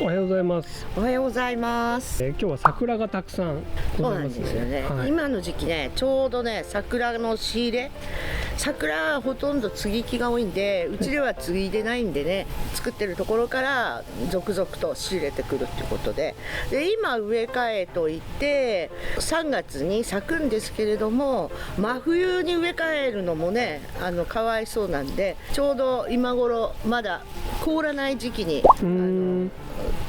おはようございます。おはようございます。今日は桜がたくさんございますね。そうなんですよね、はい、今の時期ね、ちょうどね、桜の仕入れ、桜ほとんど接ぎ木が多いんで、うちでは継いでないんでね、作ってるところから続々と仕入れてくるっていうことで、今植え替えといって3月に咲くんですけれども、真冬に植え替えるのもね、かわいそうなんで、ちょうど今頃まだ凍らない時期に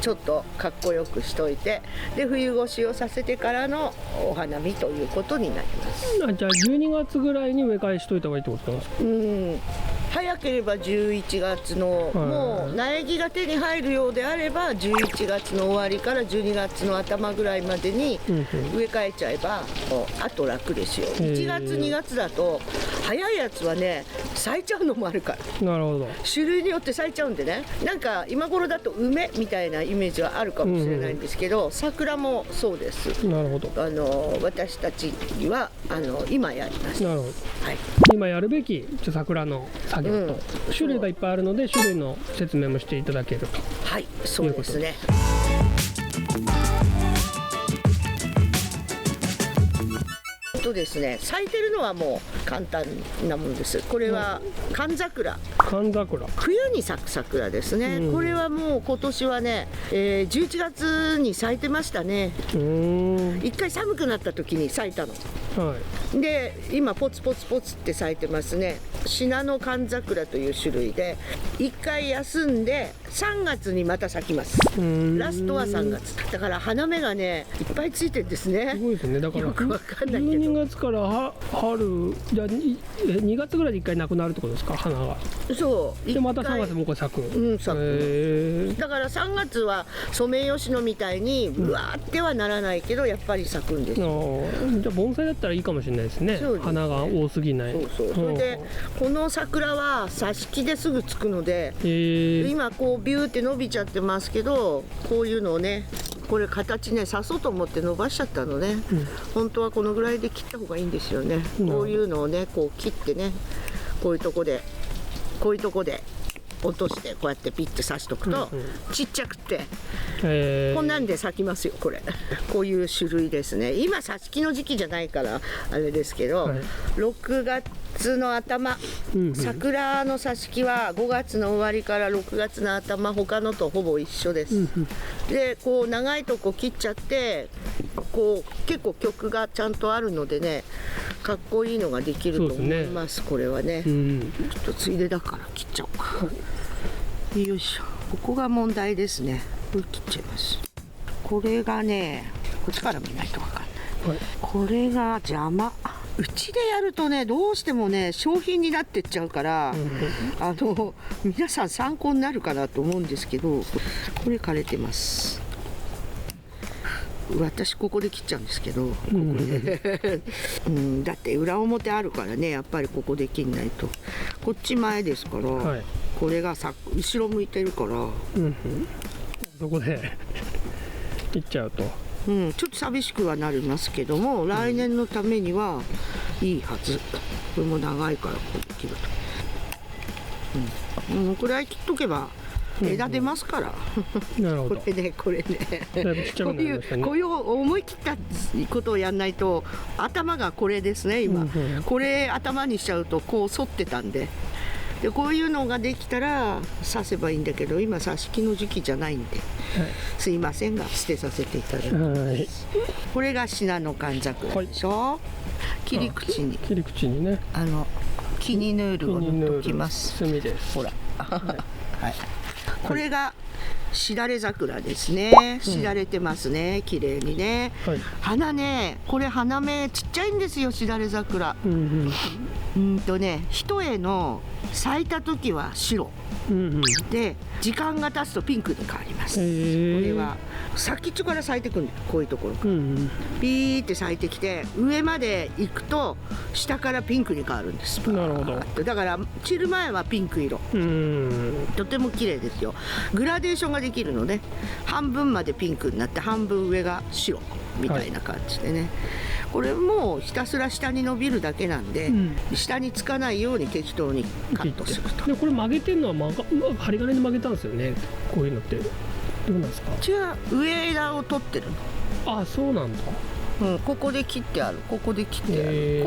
ちょっとかっこよくしといて、で冬越しをさせてからのお花見ということになります。じゃあ12月ぐらいに植え替えしといた方がいいってことなんですか？早ければ11月の、もう苗木が手に入るようであれば11月の終わりから12月の頭ぐらいまでに植え替えちゃえば、あと楽ですよ。1月2月だと早いやつはね咲いちゃうのもあるから。なるほど。種類によって咲いちゃうんでね、なんか今頃だと梅みたいなイメージはあるかもしれないんですけど、桜もそうです。なるほど。私たちは今やります。なるほど、はい、今やるべき桜の作業と、種類がいっぱいあるので種類の説明もしていただけると。はい、そうですね。ですね、咲いてるのはもう簡単なものです。これは寒桜。寒桜。冬に咲く桜ですね。これはもう今年はね、11月に咲いてましたね。一回寒くなった時に咲いたの。はい。で今ポツポツポツって咲いてますね。シナノ寒桜という種類で、一回休んで3月にまた咲きます。ラストは3月だから花芽がねいっぱいついてるんですね。すごいですね。だからよくわかんないけど12月から春じゃあ2月ぐらいで1回なくなるってことですか、花が。そうでまた3月もこれ咲く。咲く。だから3月はソメイヨシノみたいにうわーってはならないけど、やっぱり咲くんですよ。じゃあ盆栽だったらいいかもしれないですね。花が多すぎない。それでこの桜は挿し木ですぐつくので、今こうビューって伸びちゃってますけど、こういうのをね、これ形ね刺そうと思って伸ばしちゃったのね、本当はこのぐらいで切った方がいいんですよね。こういうのをねこう切ってね、こういうとこで落としてこうやってピッて刺しとくと、ちっちゃくて、こんなんで咲きますよ。これこういう種類ですね。今挿し木の時期じゃないからあれですけど、6月の頭、桜の挿し木は5月の終わりから6月の頭、他のとほぼ一緒です。でこう長いとこ切っちゃって、こう結構曲がちゃんとあるのでね、かっこいいのができると思います。これはね、ちょっとついでだから切っちゃおうか。よいしょ。ここが問題ですね。これ切っちゃいます。これがね、こっちから見ないと分かんない、これが邪魔。うちでやるとね、どうしてもね商品になってっちゃうから、皆さん参考になるかなと思うんですけど、これ枯れてます。私ここで切っちゃうんですけど、ここでだって裏表あるからね、やっぱりここで切んないと。こっち前ですから、これが後ろ向いてるから、そこで切っちゃうと、ちょっと寂しくはなりますけども、来年のためにはいいはず。これも長いからこう切ると、これは切っとけば枝出ますから。なるほど。これねこういう思い切ったことをやんないと、頭がこれですね今、これ頭にしちゃうとこう反ってたんで、こういうのができたら刺せばいいんだけど、今挿し木の時期じゃないんで、すいませんが捨てさせていただきます。これがシナノ寒桜でしょ。切り口にね、木にヌールを塗っておきます。墨です。ほらこれがしだれ桜ですね。しだれてますね、綺麗にね。花ね、これ花芽ちっちゃいんですよ、しだれ桜。一重の咲いた時は白、で時間が経つとピンクに変わります。これは先っちょから咲いてくるんだよ、こういうところから、ピーって咲いてきて、上まで行くと下からピンクに変わるんです。なるほど。だから散る前はピンク色、とても綺麗ですよ。グラデーションができるのね。半分までピンクになって半分上が白みたいな感じでね、これもうひたすら下に伸びるだけなんで、下につかないように適当にカットすると。でこれ曲げてるのは針金で曲げたんですよね、こういうのって。どうなんですか？違う、上枝を取ってるの。あ、そうなんだ。ここで切ってある、ここで切ってある。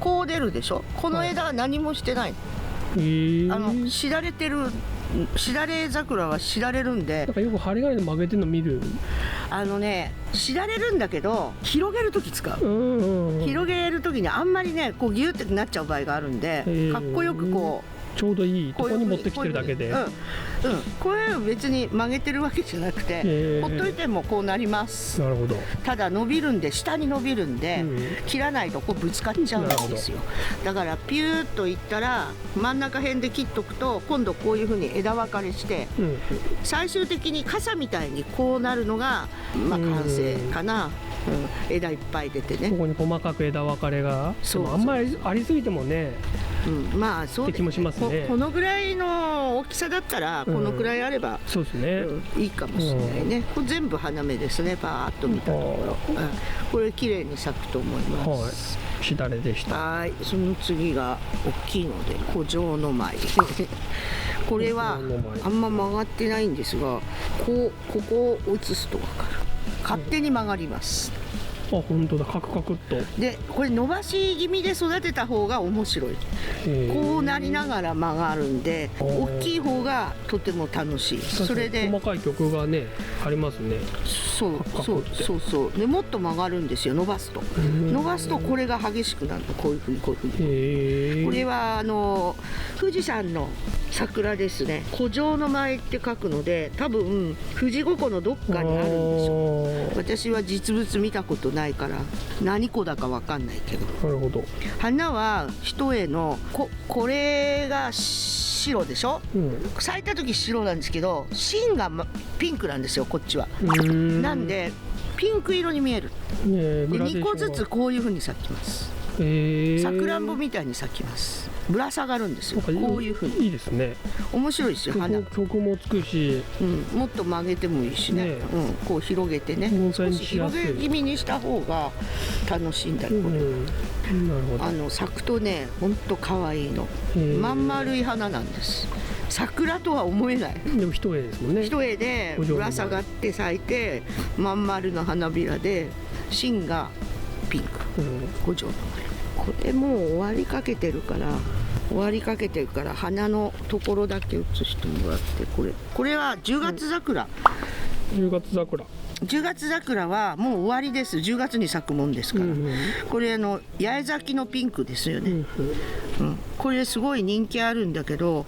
こう出るでしょ。この枝は何もしてない。しだれてる、しだれ桜はしだれるんで。なんかよく針金で曲げてるの見る。しだれるんだけど広げる時使う。広げる時にあんまりねこうギュってなっちゃう場合があるんで、かっこよくこう。ちょうどいいとこに持ってきてるだけで、これは別に曲げてるわけじゃなくて、ほっといてもこうなります。なるほど。ただ伸びるんで、下に伸びるんで、切らないとこうぶつかっちゃうんですよ。だからピューッといったら真ん中辺で切っとくと、今度こういうふうに枝分かれして、最終的に傘みたいにこうなるのが、完成かな。枝いっぱい出てね。ここに細かく枝分かれが。でもあんまりありすぎてもね。まあそう気もしますね。このぐらいの大きさだったらこのくらいあれば、そうですね、いいかもしれないね。これ全部花芽ですね。パーッと見たところ、これ綺麗に咲くと思います。しだれでした。はい、その次が大きいので古城の舞これはあんま曲がってないんですが、ここを移すと分かる。勝手に曲がります。あ、本当だ、カクカクっと。でこれ伸ばし気味で育てた方が面白い。こうなりながら曲がるんで、大きい方がとても楽しい。それで細かい曲がねありますね。そうでもっと曲がるんですよ。伸ばすとこれが激しくなるの。こういうふうにこれは富士山の桜ですね。古城の舞って書くので、多分富士五湖のどっかにあるんですよ。私は実物見たことないから何湖だか分かんないけど。なるほど。花は一重のこれが白でしょ、咲いた時白なんですけど、芯がピンクなんですよ、こっちは。なんでピンク色に見える。で2個ずつこういう風に咲きます。さくらんぼみたいに咲きます。ぶら下がるんですよ。こういう風に。いいですね。面白いですよ。花曲もつくし、もっと曲げてもいいしね。こう広げてね。少し広げ気味にした方が楽しいんだけど。なるほど。咲くとね、ほんと可愛いの。まん丸い花なんです。桜とは思えない。でも一重ですもんね。一重でぶら下がって咲いて、まん丸の花びらで芯がピンク。五条の丸。これもう終わりかけてるから花のところだけ写してもらって、これは10月桜。10月桜はもう終わりです。10月に咲くもんですから、これ八重咲きのピンクですよね。これすごい人気あるんだけど、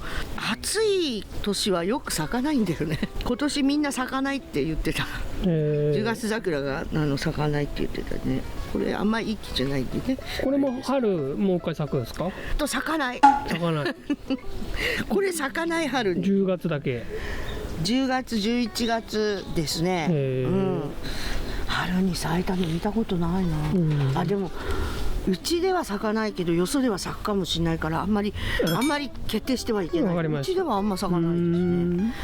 暑い年はよく咲かないんだよね。今年みんな咲かないって言ってた。10月桜が咲かないって言ってたね。これあんまりいい木じゃないんでね。これも春もう一回咲くんですか？咲かないこれ咲かない春に。10月だけ。10月11月ですね。春に咲いたの見たことないな。でもうちでは咲かないけど、よそでは咲くかもしれないから、あんまり決定してはいけない。うちではあんま咲かないですね。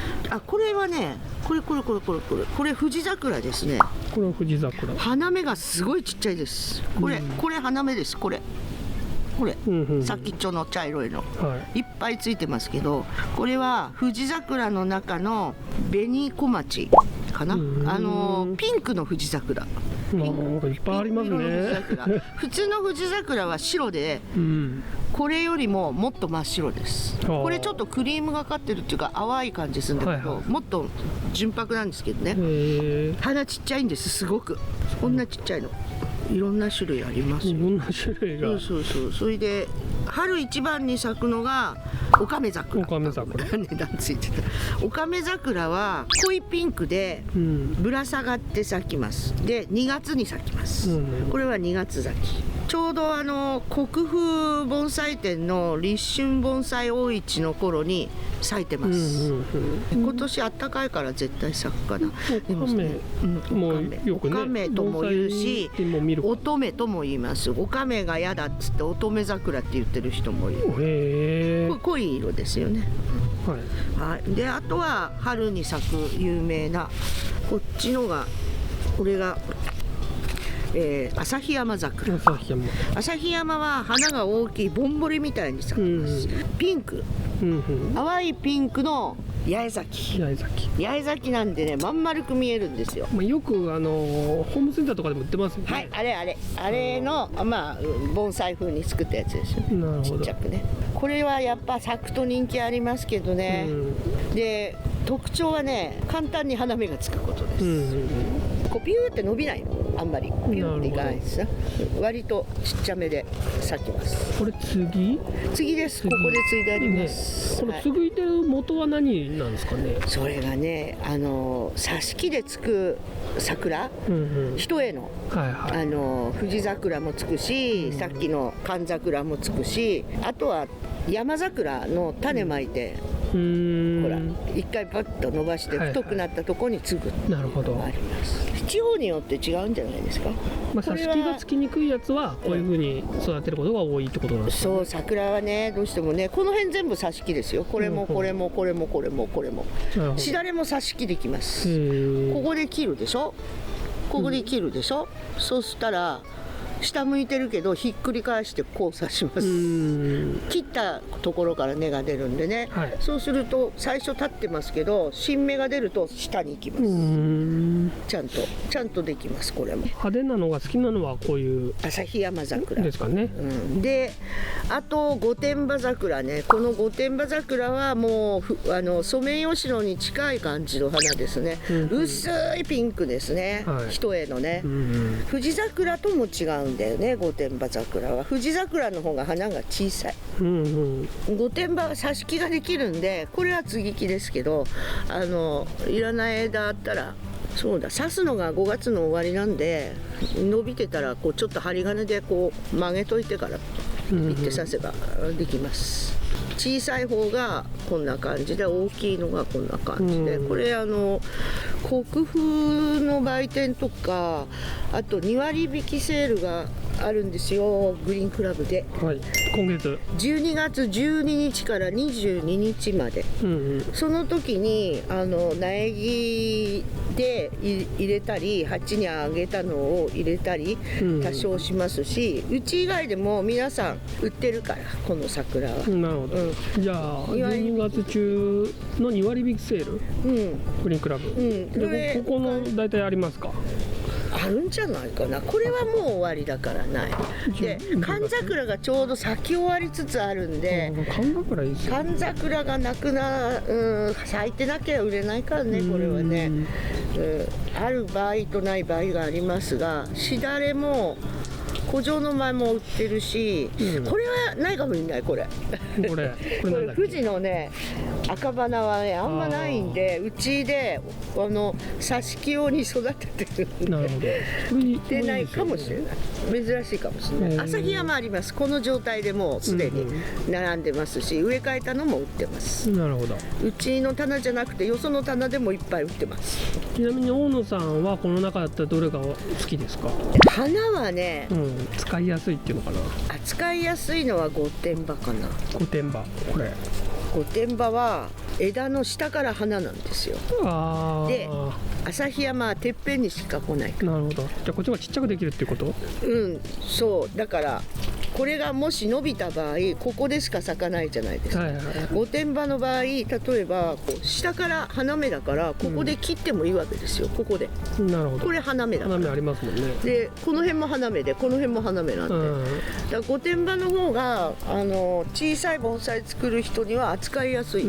これはね、これ富士桜ですね。これは富士桜。花芽がすごいちっちゃいです。これ花芽です。これ先っちょの茶色いの、いっぱいついてますけど、これは富士桜の中の紅小町かな。ピンクの富士桜。なんかいっぱいありますね。普通の富士桜は白で、これよりももっと真っ白です。これちょっとクリームがかってるっていうか淡い感じするんだけど、もっと純白なんですけどね。花ちっちゃいんです。すごくこんなちっちゃいの。いろんな種類ありますよ。いろんな種類が。それで春一番に咲くのがオカメ桜。値段ついてた。オカメ桜は濃いピンクでぶら下がって咲きます。で2月に咲きます。これは2月咲き。ちょうど国風盆栽店の立春盆栽大市の頃に咲いてます。今年あったかいから絶対咲くかな。でもね、オカメとも言うし、乙女とも言います。オカメが嫌だっつって乙女桜って言ってる人もいる。これ濃い色ですよね。であとは春に咲く有名なこっちのが、これが旭山桜。旭山は花が大きいぼんぼりみたいに咲きます。ピンク、淡いピンクの八重崎。八重崎。八重崎なんでね、まん丸く見えるんですよ。まあ、よくホームセンターとかでも売ってますよね。はい、あれのまあ盆栽風に作ったやつですよね。なるほど。ちっちゃくね。これはやっぱ咲くと人気ありますけどね。で特徴はね、簡単に花芽がつくことです。こうビューって伸びないの、あんまりビューっていかないですね。割とちっちゃめで咲きます。これ次です。ここで継いであります。この継いでる元は何なんですかね。それがね、挿し木でつく桜、一重の、富士桜もつくし、さっきの寒桜もつくし、あとは山桜の種まいて、ほら一回パッと伸ばして太くなったところに継ぐなるほどあります。地方によって違うんじゃないですか。まあ、挿し木がつきにくいやつはこういうふうに育てることが多いってことなんですかね。そう、桜はね、どうしてもね、この辺全部挿し木ですよ。これもこれもこれもこれもこれも、しだれも挿し木できます。ここで切るでしょ、ここで切るでしょ、そうしたら下向いてるけどひっくり返してこう刺します。切ったところから根が出るんでね、そうすると最初立ってますけど新芽が出ると下に行きます。ちゃんとできます。これも派手なのが好きなのはこういう旭山桜ですかね。であと御殿場桜ね。この御殿場桜はもうソメイヨシノに近い感じの花ですね。薄いピンクですね、一重のね。富士桜とも違うんだよね、御殿場桜は。富士桜の方が花が小さい。御殿場は挿し木ができるんで、これは接ぎ木ですけど、いらない枝あったら、そうだ、刺すのが5月の終わりなんで、伸びてたらこうちょっと針金でこう曲げといてからピッて刺せばできます。小さい方がこんな感じで、大きいのがこんな感じで、これ国風の売店とか、あと2割引きセールがあるんですよ、グリーンクラブで。今月12月12日から22日まで、その時に苗木で入れたり、鉢にあげたのを入れたり多少しますし、うち以外でも皆さん売ってるから、この桜は。なるほど。じゃあ12月中の2割引きセール、グリーンクラブ、でここの大体ありますか。あるんじゃないかな。これはもう終わりだからない。で寒桜がちょうど咲き終わりつつあるんで、寒桜がなく咲いてなきゃ売れないからね、これはね。ある場合とない場合がありますが、しだれも古城の前も売ってるし、これはないかもしれない。これ富士のね赤花はねあんまないんで、うちで挿し木用に育ててるんで。なるほど。出ないかもしれない。珍しいかもしれない。旭山あります。この状態でもうすでに並んでますし、植え替えたのも売ってます。なるほど。うちの棚じゃなくてよその棚でもいっぱい売ってます。ちなみに大野さんはこの中だったらどれが好きですか。花はね、使いやすいっていうのかな。使いやすいのは御殿場かな。御殿場、これ御殿場は枝の下から花なんですよ。で旭山はてっぺんにしか来ないから。なるほど。じゃあこっちがちっちゃくできるっていうこと。そうだから、これがもし伸びた場合、ここでしか咲かないじゃないですか。御殿場の場合、例えばこう下から花芽だから、ここで切ってもいいわけですよ。ここで。なるほど。これ花芽だから。花芽ありますもんね。でこの辺も花芽で、この辺も花芽なんで、だから御殿場の方が小さい盆栽作る人には扱いやすい。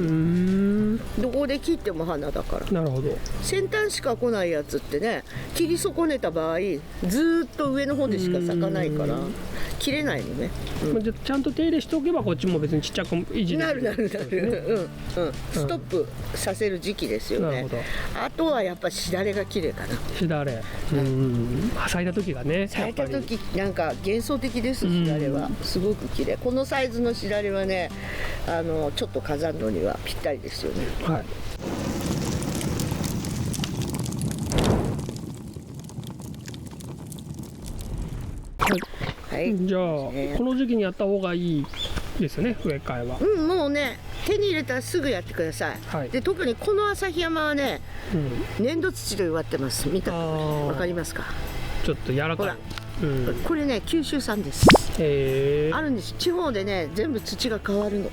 どこで切っても花だから。なるほど。先端しか来ないやつってね、切り損ねた場合ずっと上の方でしか咲かないから切れないのね。じゃあちゃんと手入れしておけばこっちも別にちっちゃく維持できる。なるストップさせる時期ですよね。あとはやっぱしだれが綺麗かな。しだれ、咲いた時がね。咲いた時なんか幻想的です。しだれはすごく綺麗。このサイズのしだれはね、ちょっと飾るのにはぴったりですよね。じゃあこの時期にやった方がいいですよね、植え替えは。もうね、手に入れたらすぐやってください。で特にこの旭山はね、粘土土で植わってます。見たわかりますか。ちょっと柔らかい。これね九州産です。あるんです。地方でね全部土が変わるの。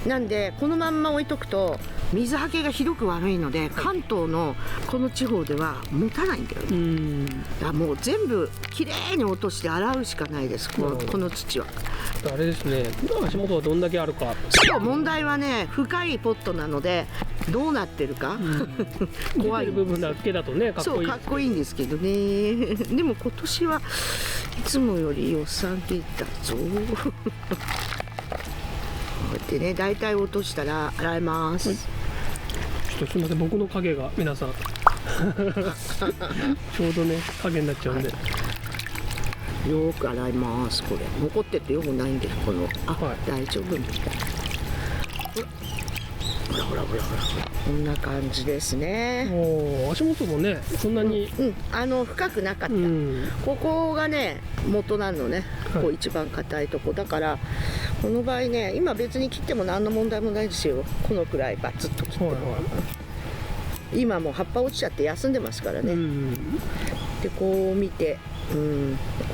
なんでこのまんま置いとくと水はけがひどく悪いので、関東のこの地方では持たないんだよね。だからもう全部きれいに落として洗うしかないです、この土は。あれですね、足元はどんだけあるか。そう、問題はね、深いポットなのでどうなってるか、怖い部分だけだとね、かっこいい。そう、かっこいいんですけどね。でも今年はいつもより予算出たぞ。こうやってね、大体落としたら洗います、はい、ちょっとすみません、僕の影が皆さんちょうどね影になっちゃうんで、よーく洗います。これ残っててよくないんです、この大丈夫みたいな。ほらこんな感じですね。足元もねそんなに、深くなかった、ここがね元なのね、こう一番硬いとこだから、この場合ね、今別に切っても何の問題もないですよ。このくらいバツッと切っても、今もう葉っぱ落ちちゃって休んでますからね、でこう見て、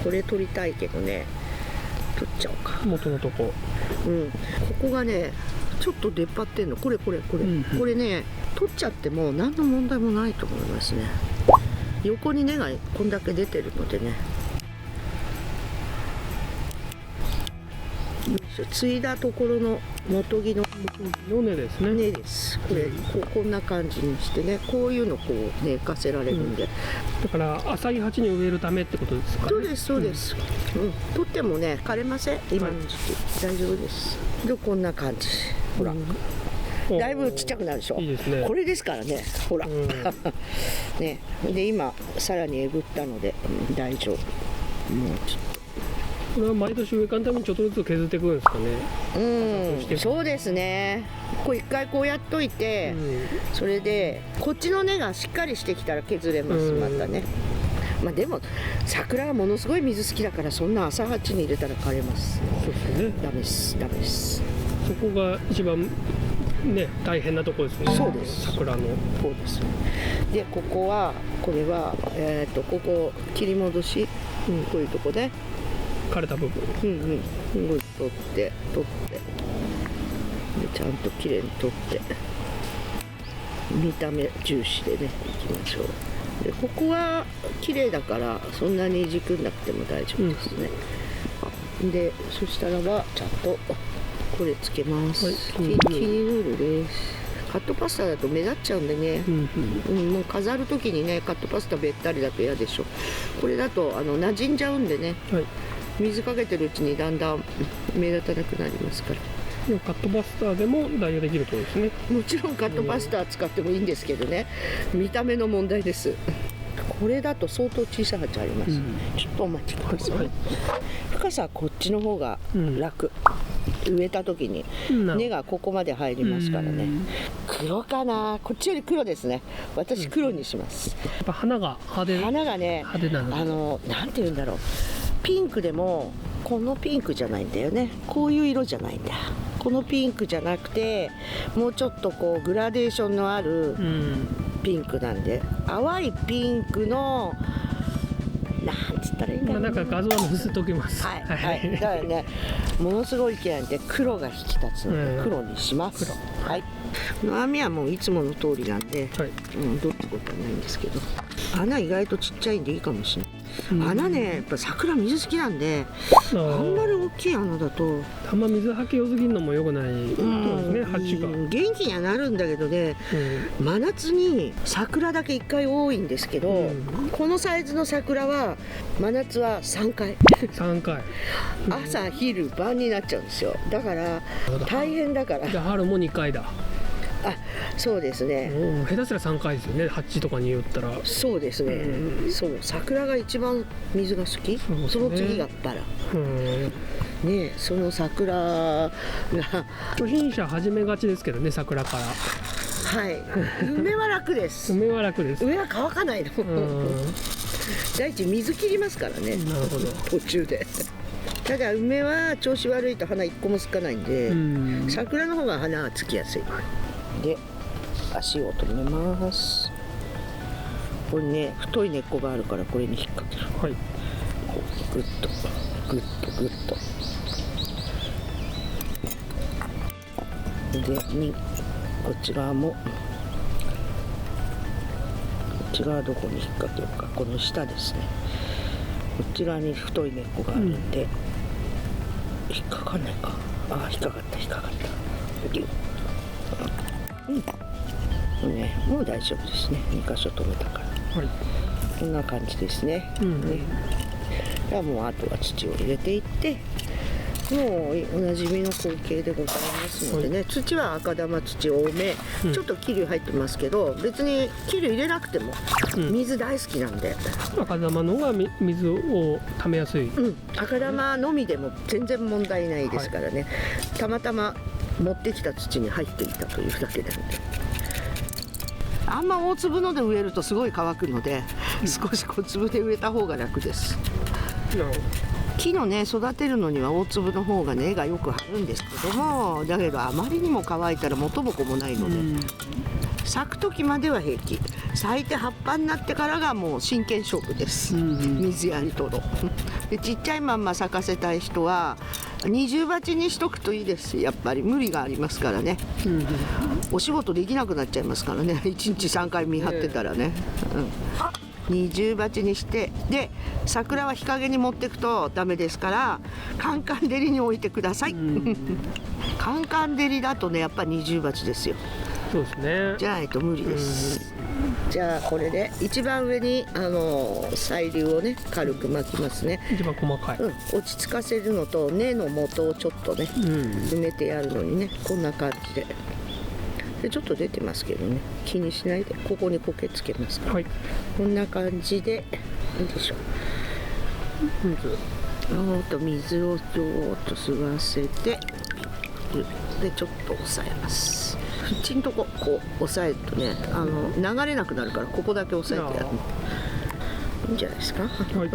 これ取りたいけどね、取っちゃおうか、元のとこ。ここがねちょっと出っ張ってんの、これね、取っちゃっても何の問題もないと思いますね。横に根がこんだけ出てるのでね、継いだところの元木の根ですね。根です。これ、こんな感じにしてね、こういうのこう寝かせられるんで、だから浅い鉢に植えるためってことですかね。そうです、取ってもね枯れません、今の時期、大丈夫です。でこんな感じ、ほら、だいぶちっちゃくなるでしょ。いいですね。これですからね、ほら、ね、で今さらにえぐったので、大丈夫。もうちょっとこれは毎年植え替えのためにちょっとずつ削っていくんですかね。そうですね。こう一回こうやっといて、それでこっちの根がしっかりしてきたら削れます、またね。でも桜はものすごい水好きだから、そんな朝鉢に入れたら枯れます。そうですね。ダメです。そこが一番ね大変なところですね。そうです。桜の。そうです。でこれはここ切り戻し、こういうとこで枯れた部分、取ってでちゃんときれいに取って、見た目重視でねいきましょう。でここはきれいだからそんなにいじくんなくても大丈夫ですね。でそしたらばちゃんとこれつけます。キニヌールです。カットパスタだと目立っちゃうんでね、もう飾る時にねカットパスタべったりだと嫌でしょ。これだと馴染んじゃうんでね、水かけてるうちにだんだん目立たなくなりますから。カットパスタでも代用できるとですね。もちろんカットパスタ使ってもいいんですけどね、見た目の問題です。これだと相当小さい鉢あります、ちょっとお待ちください、深さはこっちの方が楽、植えた時に根がここまで入りますからね。黒かな、こっちより黒ですね。私黒にします。やっぱ花がね派手なの、なんていうんだろう、ピンクでもこのピンクじゃないんだよね。こういう色じゃないんだ。このピンクじゃなくて、もうちょっとこうグラデーションのあるピンクなんで、淡いピンクのなんつったらいいかな。なんか画像は載せておきます。だからね、ものすごい嫌いで黒が引き立つので黒にします。網はもういつもの通りなんで、どうってことはないんですけど、穴意外とちっちゃいんでいいかもしれない。穴ね、やっぱ桜水好きなんで、あんまり大きい穴だとあんま水はけよすぎるのも良くないですね、鉢が。元気にはなるんだけどね、真夏に桜だけ1回多いんですけど、このサイズの桜は真夏は3回朝昼晩になっちゃうんですよ。だから大変だから。春も2回だ。そうですね。下手すら3回ですよね、8とかに言ったら。そうですね、桜が一番水が好き、その次がバラね。その桜が初心者始めがちですけどね、桜から。梅は楽です。梅は乾かないの。第一水切りますからね。なるほど。途中で。ただ梅は調子悪いと花1個もつかないんで、桜の方が花がつきやすい。で足を止めます。これね、太い根っこがあるからこれに引っ掛ける。こうグッとグッとグッとでこっち側も、こっち側どこに引っ掛けようか。この下ですね。こっち側に太い根っこがあるんで、引っかかんないか。あ、引っかかった。ね、もう大丈夫ですね。2箇所止めたから。はい、こんな感じですね。じゃあもうあとは土を入れていって、もうおなじみの光景でございますのでね、はい、土は赤玉土多め、ちょっと桐生入ってますけど、別に桐生入れなくても水大好きなんで、赤玉の方が水をためやすい、赤玉のみでも全然問題ないですからね、はい、たまたま持ってきた土に入っていたというだけなんで、あんま大粒ので植えるとすごい乾くので、少し小粒で植えた方が楽です。木のね、育てるのには大粒の方がね、絵がよく張るんですけども、だけどあまりにも乾いたら元も子もないので、咲く時までは平気。咲いて葉っぱになってからがもう真剣勝負です。水やりとろで、ちっちゃいまんま咲かせたい人は二重鉢にしとくといいです。やっぱり無理がありますからね、お仕事できなくなっちゃいますからね、1日3回見張ってたらね、二重鉢にして、で桜は日陰に持ってくとダメですから、カンカン照りに置いてください。カンカン照りだとね、やっぱり二重鉢ですよ。そうですね。じゃないと無理です。じゃあこれで一番上に細粒をね軽く巻きますね。一番細かい、落ち着かせるのと根の元をちょっとね、埋めてやるのにね、こんな感じで。でちょっと出てますけどね、気にしないで、ここに苔つけますから、はい、こんな感じでいいでしょう。水をちょっと吸わせて、でちょっと押さえます。縁のとここう押さえるとね、流れなくなるから、ここだけ押さえてやる。いいんじゃないですか。はい、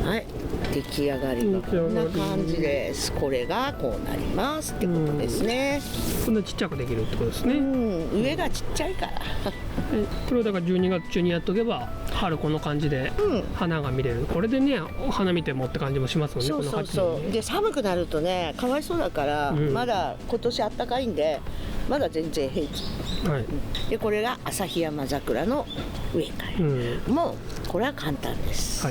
はい、出来上がりがこんな感じです。これがこうなりますってことですね。こんなちっちゃくできるってことですね。上がちっちゃいからこれをだから12月中にやっとけば春この感じで花が見れる、これでね花見てもって感じもしますもんね。そうで、寒くなるとねかわいそうだから、まだ今年あったかいんでまだ全然平気、でこれが旭山桜の植え替え、もうこれは簡単です、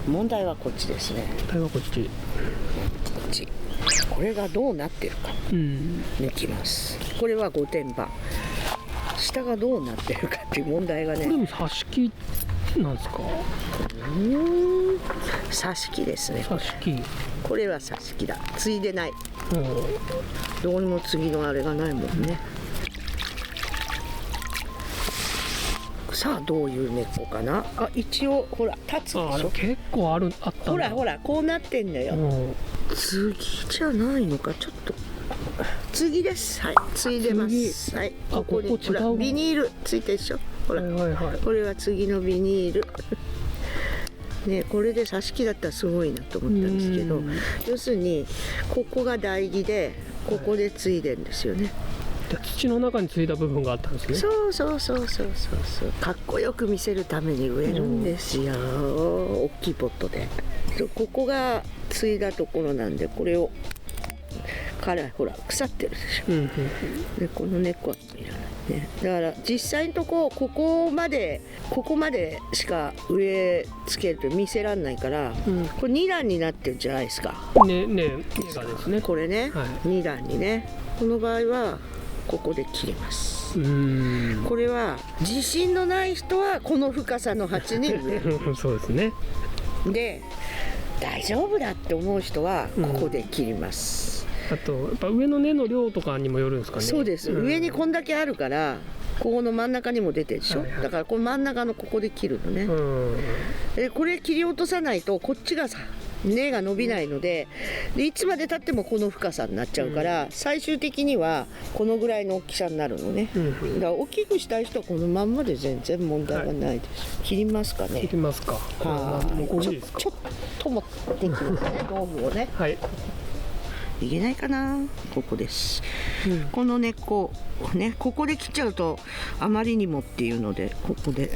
問題はこっちですね。問題はこっち。これがどうなってるか、抜きます。これは御殿場、下がどうなってるかっていう問題がね。これも挿し木なんですか。挿し木ですね。挿し木。これは挿し木だ。継いでない。どうにも次のあれがないもんね。さあどういう根っこかな。あ、一応ほら立つでしょ。結構あった。ほらこうなってんだよ。継ぎじゃないのか、ちょっと。継ぎです。はい、継いでます。はい、ここにほらビニールついてるでしょ。ほら、これは次のビニール。ね、これで挿し木だったらすごいなと思ったんですけど、要するにここが台木でここで継いでんですよね。土の中に継いだ部分があったんですね。そうかっこよく見せるために植えるんですよ、大きいポットで。ここが継いだところなんで、これをからほら腐ってるでしょ、でこの根っこはいらないね。だから実際のとここまでしか植え付けると見せらんないから、これ2段になってるじゃないですか。根がですね。これね、2段にね。この場合はここで切ります。これは自信のない人はこの深さの鉢に植えるそうですね。で大丈夫だって思う人はここで切ります、あとやっぱ上の根の量とかにもよるんですかね。そうです、上にこんだけあるからここの真ん中にも出てるでしょ、だからこの真ん中のここで切るのね、でこれ切り落とさないとこっちがさ根が伸びないので、いつまでたってもこの深さになっちゃうから、最終的にはこのぐらいの大きさになるのね、だから大きくしたい人はこのまんまで全然問題はないです、切りますかね。切りますか。ちょっと持ってきますね道具をね。いけないかな。ここです、この根っこね、ここで切っちゃうとあまりにもっていうので、ここで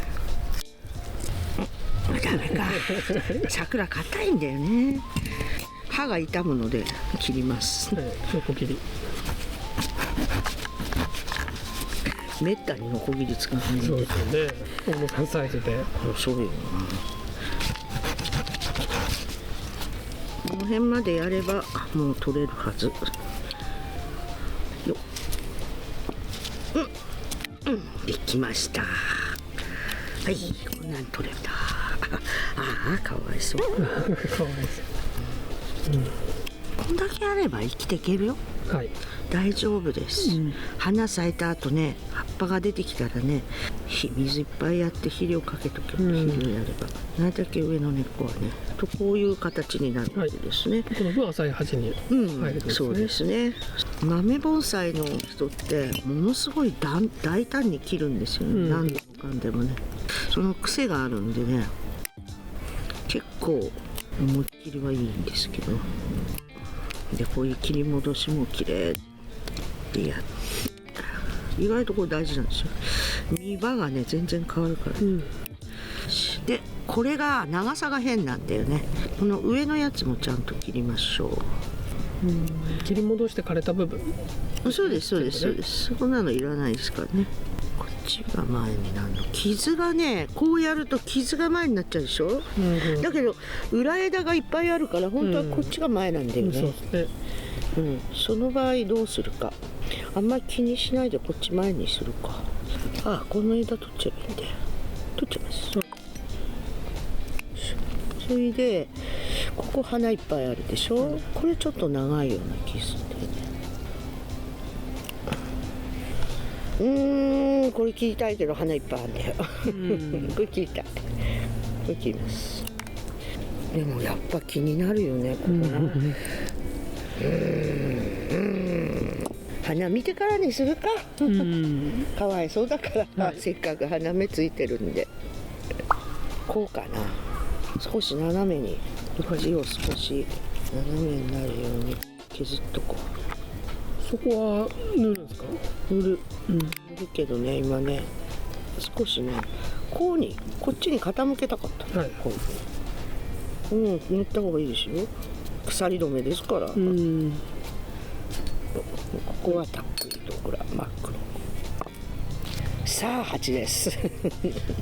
ダメか桜硬いんだよね。歯が痛むので切ります。横切り。めったにノコギリ使わないんで。そうですよね。重さサイズで。そうよな。この辺までやればもう取れるはず。よっ、できました。はい、こんなん取れた。ああ、かわいそう。かわいそう。こんだけあれば生きていけるよ。はい。大丈夫です、花咲いた後ね、葉っぱが出てきたらね、水いっぱいやって肥料かけとけば、肥料やればなるだけ上の根っこはねとこういう形になるわけですね、この分浅い鉢に入るんですね。そうですね。豆盆栽の人ってものすごい大胆に切るんですよね、何でもかんでもね。その癖があるんでね、結構思いっきりはいいんですけど、でこういう切り戻しも綺麗でやって意外とこれ大事なんですよ。見場がね全然変わるから、でこれが長さが変なんだよね。この上のやつもちゃんと切りましょう。切り戻して枯れた部分。そうですそうですそうです。こんなのいらないですからね。こっちが前になるの。傷がねこうやると傷が前になっちゃうでしょ、だけど裏枝がいっぱいあるから本当はこっちが前なんだよね、そうですね。その場合どうするか、あんまり気にしないでこっち前にするか。あ、この枝取っちゃえばいいんだよ。取っちゃいます、それでここ花いっぱいあるでしょ、これちょっと長いような気するんだよね。これ切りたいけど花いっぱいあるんだよ。これ切りたい。これ切ります。でもやっぱ気になるよね、ここな。花見てからにするか。かわいそうだから、せっかく花芽ついてるんで。こうかな。少し斜めに縁を少し斜めになるように削っとこう。そこは塗るんですか？塗るけどね、今ね少しねこっちに傾けたかった、こういうふうに塗った方がいいですよ。鎖止めですから。ここはたっぷりとほら真っ黒。さあ鉢です。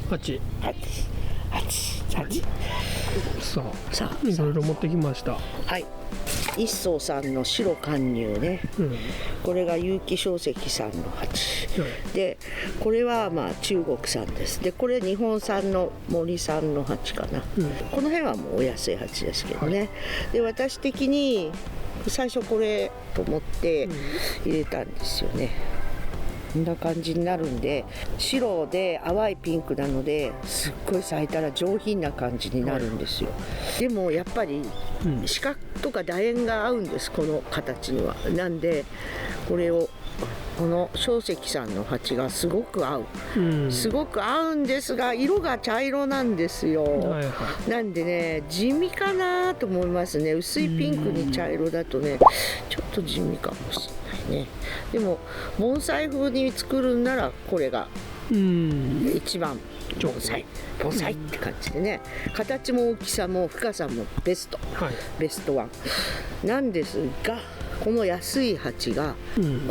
鉢さあいろいろ持ってきました。はい、一宗さんの白貫入ね、これが結城硝石さんの鉢、でこれはまあ中国産です。でこれ日本産の森産の鉢かな、この辺はもうお安い鉢ですけどね、で私的に最初これと思って入れたんですよね。こんな感じになるんで、白で淡いピンクなのですっごい咲いたら上品な感じになるんですよ、でもやっぱり四角とか楕円が合うんです、この形には。なんでこれをこの硝石さんの鉢がすごく合う、すごく合うんですが色が茶色なんですよ、なんでね地味かなと思いますね。薄いピンクに茶色だとねちょっと地味かもしれないね。でも盆栽風に作るんならこれが一番盆栽って感じでね、形も大きさも深さもベストワンなんですが、この安い鉢が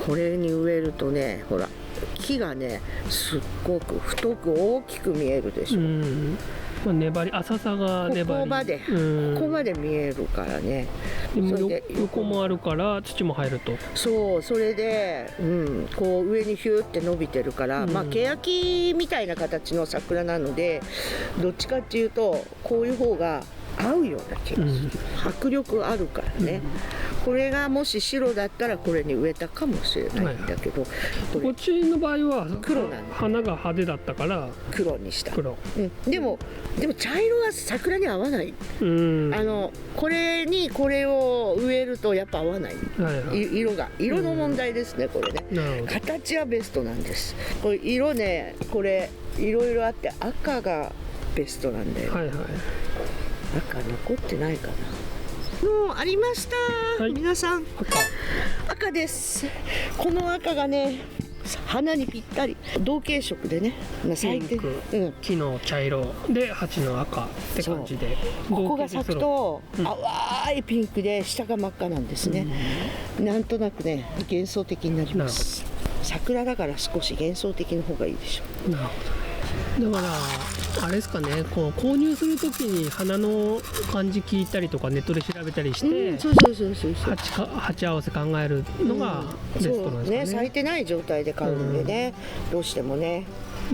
これに植えるとね、ほら木がねすっごく太く大きく見えるでしょ。粘り、浅さが粘り、ここまで見えるからね。でも横もあるから土も入ると。そう、それで、こう上にヒューって伸びてるから、まあ欅みたいな形の桜なのでどっちかっていうとこういう方が合うような気がする、迫力あるからね、これがもし白だったらこれに植えたかもしれないんだけど、こっちの場合は黒なんだ、花が派手だったから黒にした。でも茶色は桜に合わない、これにこれを植えるとやっぱ合わない、色の問題ですね、これね。形はベストなんです。これ色ね、これいろいろあって赤がベストなんだよ、赤残ってないかな。もうありました、皆さん赤です。この赤がね花にぴったり、同系色でね咲いてる、木の茶色で鉢の赤って感じで、ここが咲くと淡いピンクで下が真っ赤なんですね、なんとなくね幻想的になります。桜だから少し幻想的な方がいいでしょ。なるほどね。だからあれですかね、こう購入するときに花の感じ聞いたりとかネットで調べたりして、そう鉢合わせ考えるのがベストなんですかね。そうね、咲いてない状態で買うんでね、どうしてもね。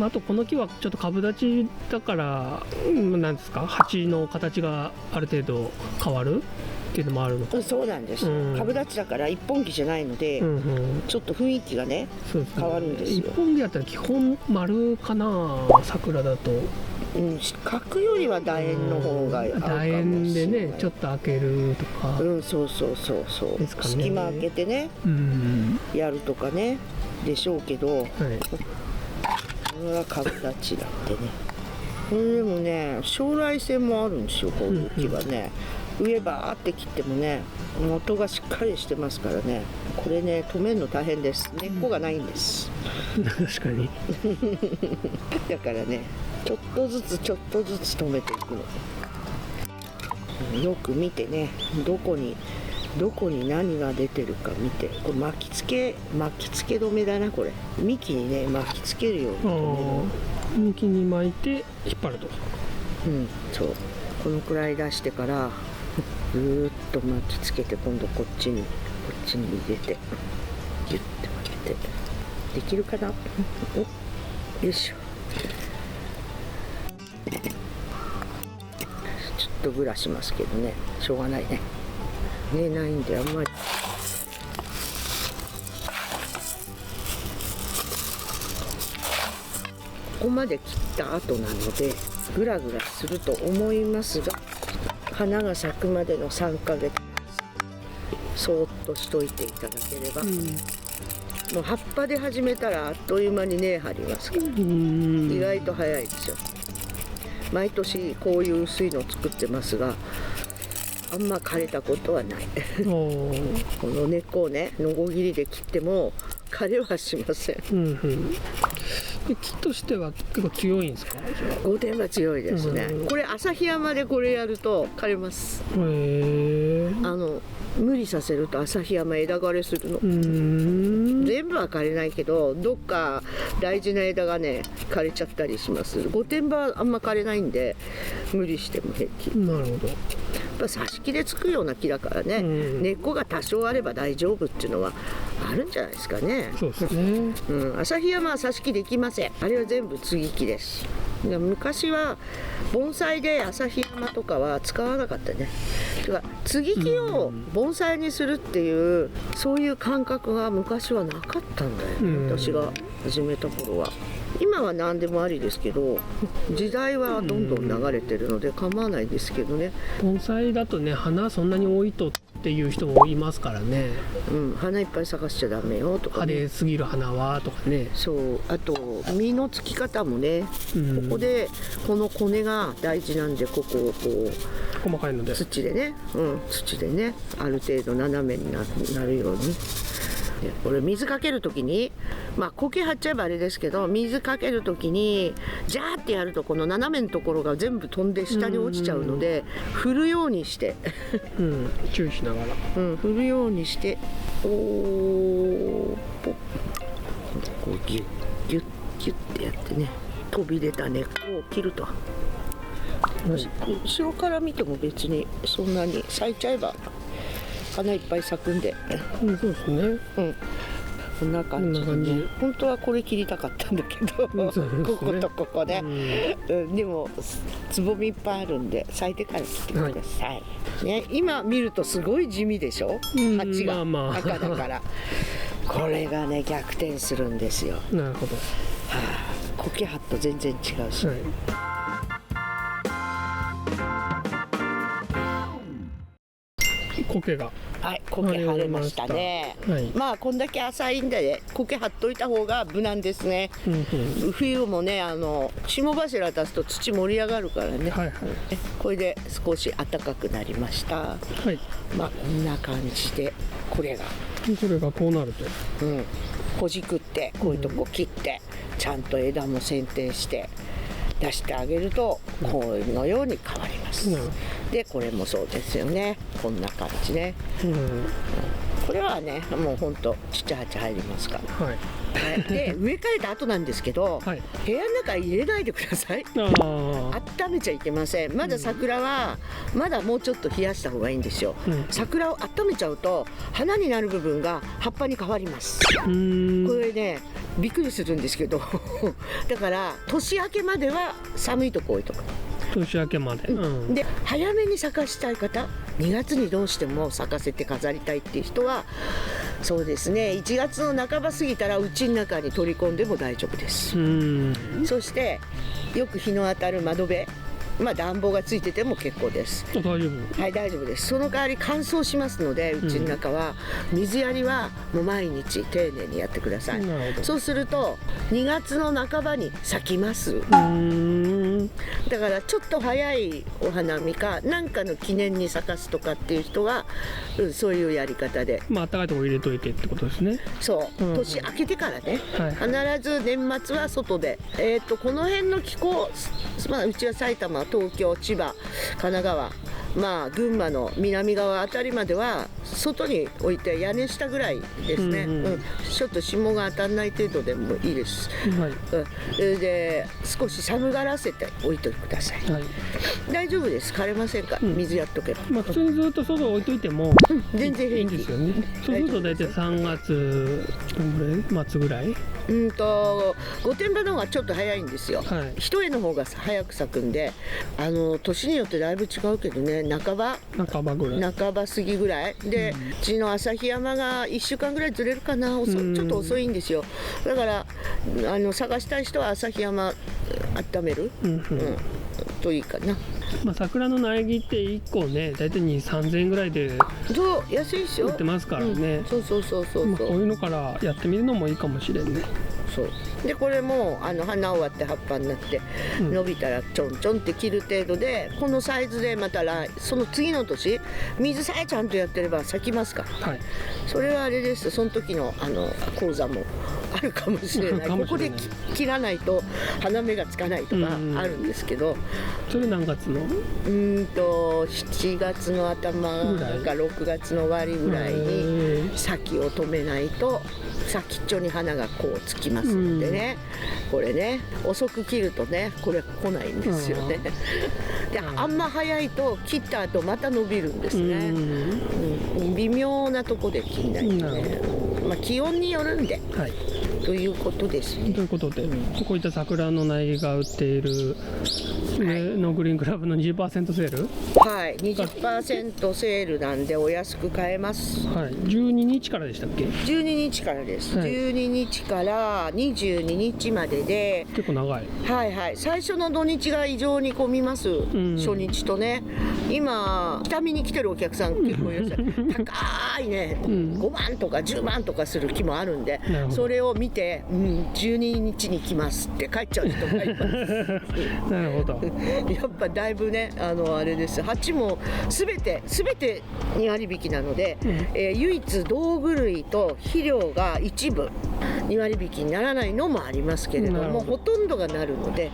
あとこの木はちょっと株立ちだから、なんですか、鉢の形がある程度変わるっていうのもあるのか。そうなんです、株立ちだから一本木じゃないので、ちょっと雰囲気がね変わるんですよ。一本木だったら基本丸かな、桜だと。四角よりは楕円の方が合うかもしれない。楕円でね、ちょっと開けるとか。そう、隙間開けてね、やるとかねでしょうけど、これは株立ちだってね。これでもね、将来性もあるんですよ、こういう木はね。上バーって切ってもね、元がしっかりしてますからね。これね、止めるの大変です。根っこがないんです。確かに。だからね、ちょっとずつ止めていくの。よく見てね、どこに何が出てるか見て、これ巻きつけ止めだな、これ。幹にね、巻きつけるように止める。幹に巻いて引っ張ると。そう。このくらい出してからぐーっと巻きつけて、今度こっちに入れてギュッて巻けて、できるかな。よいしょ。ちょっとぐらしますけどね、しょうがないね。ないんであんまり。ここまで切った後なのでグラグラすると思いますが、花が咲くまでの3ヶ月そーっとしといていただければ、もう葉っぱで始めたらあっという間に根張りますから、意外と早いですよ。毎年こういう薄いのを作ってますが、あんま枯れたことはないこの根っこをね、のこぎりで切っても枯れはしません。木としては結構強いんですか？御殿場強いですね。これ旭山でこれやると枯れます。無理させると旭山枝枯れするの。全部は枯れないけど、どっか大事な枝がね枯れちゃったりします。御殿場はあんま枯れないんで無理しても平気。なるほど。やっぱ挿し木でつくような木だからね、根っこが多少あれば大丈夫っていうのはあるんじゃないですかね。そうですね。旭山は挿し木できません。あれは全部接ぎ木です。昔は盆栽で旭山とかは使わなかったね。だから接ぎ木を盆栽にするっていう、そういう感覚が昔はなかったんだよ、私が始めた頃は。今は何でもありですけど、時代はどんどん流れてるので構わないですけどね。盆栽だとね、花そんなに多いとっていう人もいますからね。花いっぱい咲かしちゃダメよとか、派手すぎる花はとかね。そう、あと実のつき方もね、ここでこのコネが大事なんで、ここをこう細かいので土でね、ある程度斜めになるように。これ水かけるときに、苔張っちゃえばあれですけど、水かけるときにジャーってやるとこの斜めのところが全部飛んで下に落ちちゃうので、振るようにして注意しながら、振るようにして、こうギュッギュッギュッってやってね、飛び出た根っこを切ると。後ろから見ても別にそんなに咲いちゃえば花いっぱい咲くんで、そうですね。こんな感じでね。本当はこれ切りたかったんだけど、こことここね。でもつぼみいっぱいあるんで、咲いてから切ってください。ね、今見るとすごい地味でしょ。鉢が赤だから。これがね逆転するんですよ。なるほど。苔葉と全然違うし。苔が苔張れましたね。こんだけ浅いんで苔張っといた方が無難ですね。冬もね、霜柱出すと土盛り上がるからね。これで少し暖かくなりました。こんな感じで、これがこうなると、ほじくってこういうとこ切って、ちゃんと枝も剪定して出してあげるとこのように変わります。でこれもそうですよね。こんな感じね。これはねもうほんと7、8入りますから、はいはい、で植え替えた後なんですけど、はい、部屋の中入れないでください。温めちゃいけません。まだ桜はまだもうちょっと冷やした方がいいんですよ、桜を温めちゃうと花になる部分が葉っぱに変わります。これねびっくりするんですけどだから年明けまでは寒いとこ置いとく。年明けまで、で早めに咲かしたい方、2月にどうしても咲かせて飾りたいっていう人はそうですね、1月の半ば過ぎたら家の中に取り込んでも大丈夫です。そしてよく日の当たる窓辺、暖房がついてても結構です。大丈夫？はい、大丈夫です。その代わり乾燥しますので、うちの中は水やりはもう毎日丁寧にやってください。そうすると2月の半ばに咲きます。だからちょっと早いお花見かなんかの記念に咲かすとかっていう人は、そういうやり方で、暖かいとこ入れといてってことですね。そう、年明けてからね、必ず年末は外で、この辺の気候、うちは埼玉、東京、千葉、神奈川、群馬の南側あたりまでは外に置いて屋根下ぐらいですね、ちょっと霜が当たらない程度でもいいです、で少し寒がらせて置いといてください、大丈夫です。枯れませんから、水やっとけば、普通にずっと外置いといても、全然平気いいんですよね。そうすると大体3月末ぐらい、御殿場の方がちょっと早いんですよ、一重の方が早く咲くんで、年によってだいぶ違うけどね、半ばぐらい、半ば過ぎぐらいで、うちの旭山が1週間ぐらいずれるかな、ちょっと遅いんですよ。だから探したい人は旭山温める、といいかな。桜の苗木って1個ね、大体2、3000円ぐらいで安いですよ、売ってますからね。そうこういうのからやってみるのもいいかもしれんね。そうで、これも花終わって葉っぱになって伸びたらちょんちょんって切る程度で、このサイズでまたその次の年水さえちゃんとやってれば咲きますから、それはあれです。その時の講座もあるかもしれないここで切らないと花芽がつかないとかあるんですけど、それ何月の7月の頭か6月の終わりぐらいに先を止めないと先っちょに花がこうつきますのでね、これね遅く切るとねこれ来ないんですよね。であんま早いと切った後また伸びるんですね、微妙なとこで切んないとね、気温によるんで、ということですね。ということで、こういった桜の苗木が売っている上のグリーンクラブの 20% セール、20% セールなんでお安く買えます。12日からでしたっけ？12日からです、12日から22日までで結構長い。最初の土日が異常に混みます、初日とね。今下見に来てるお客さん結構いらっしゃる高いね、5万とか10万とかする木もあるんで、それを見て、12日に来ますって帰っちゃう人がいますなるほどやっぱだいぶね、あれです。鉢もすべて2割引きなので、唯一道具類と肥料が一部2割引きにならないのもありますけれども、ほとんどがなるので、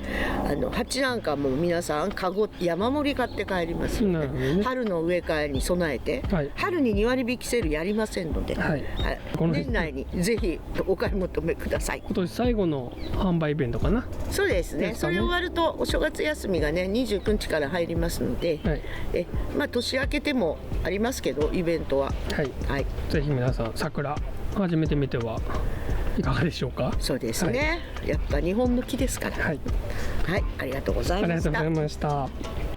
鉢なんかも皆さんカゴ山盛り買って帰りますので、春の植え替えに備えて、春に2割引きセールやりませんので、年内にぜひお買い求めください。今年最後の販売イベントかな。そうですね。それ終わるとお正月休みがね29日から入りますので、年明けてもありますけどイベントは、ぜひ皆さん桜始めてみてはいかがでしょうか。そうですね、やっぱ日本の木ですから。ありがとうございました。ありがとうございました。